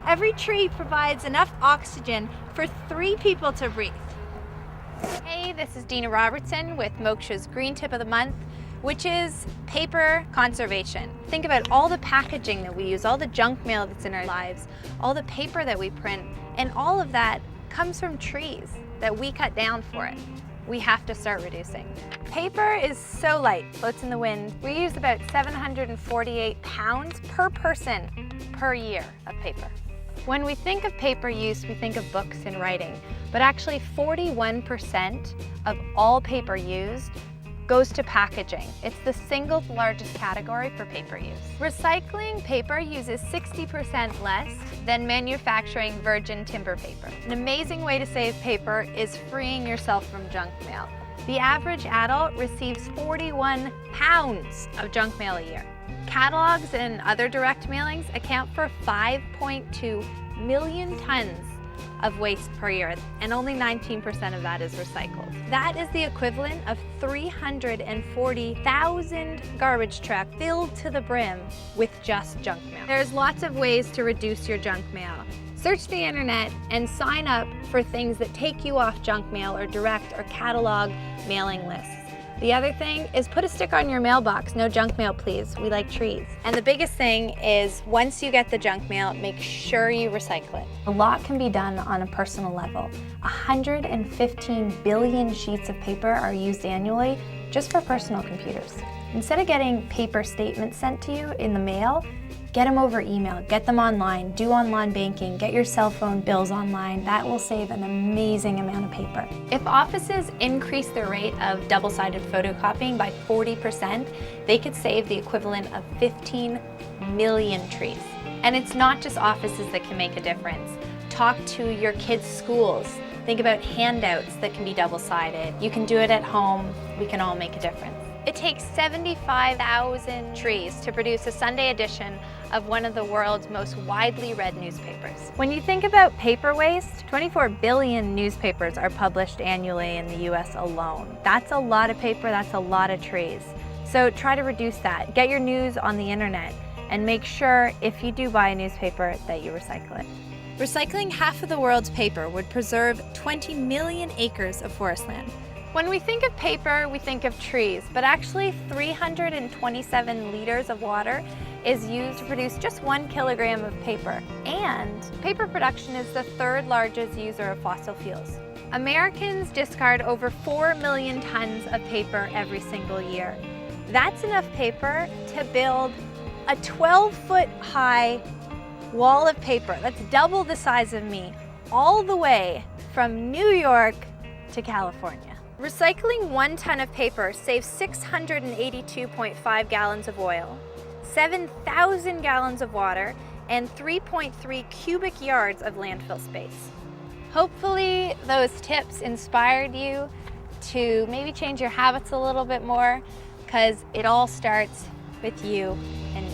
Every tree provides enough oxygen for 3 people to breathe. Hey, this is Dina Robertson with Moksha's Green Tip of the Month, which is paper conservation. Think about all the packaging that we use, all the junk mail that's in our lives, all the paper that we print, and all of that comes from trees that we cut down for it. We have to start reducing. Paper is so light, floats in the wind. We use about 748 pounds per person per year of paper. When we think of paper use, we think of books and writing, but actually 41% of all paper used goes to packaging. It's the single largest category for paper use. Recycling paper uses 60% less than manufacturing virgin timber paper. An amazing way to save paper is freeing yourself from junk mail. The average adult receives 41 pounds of junk mail a year. Catalogs and other direct mailings account for 5.2 million tons of waste per year, and only 19% of that is recycled. That is the equivalent of 340,000 garbage trucks filled to the brim with just junk mail. There's lots of ways to reduce your junk mail. Search the internet and sign up for things that take you off junk mail or direct or catalog mailing lists. The other thing is put a sticker on your mailbox, no junk mail please, we like trees. And the biggest thing is once you get the junk mail, make sure you recycle it. A lot can be done on a personal level. 115 billion sheets of paper are used annually just for personal computers. Instead of getting paper statements sent to you in the mail, get them over email, get them online, do online banking, get your cell phone bills online. That will save an amazing amount of paper. If offices increase their rate of double-sided photocopying by 40%, they could save the equivalent of 15 million trees. And it's not just offices that can make a difference. Talk to your kids' schools. Think about handouts that can be double-sided. You can do it at home. We can all make a difference. It takes 75,000 trees to produce a Sunday edition of one of the world's most widely read newspapers. When you think about paper waste, 24 billion newspapers are published annually in the US alone. That's a lot of paper, that's a lot of trees. So try to reduce that. Get your news on the internet and make sure if you do buy a newspaper that you recycle it. Recycling half of the world's paper would preserve 20 million acres of forest land. When we think of paper, we think of trees, but actually 327 liters of water is used to produce just 1 kilogram of paper. And paper production is the 3rd largest user of fossil fuels. Americans discard over 4 million tons of paper every single year. That's enough paper to build a 12-foot high wall of paper. That's double the size of me, all the way from New York to California. Recycling 1 ton of paper saves 682.5 gallons of oil, 7,000 gallons of water, and 3.3 cubic yards of landfill space. Hopefully those tips inspired you to maybe change your habits a little bit more, because it all starts with you and me.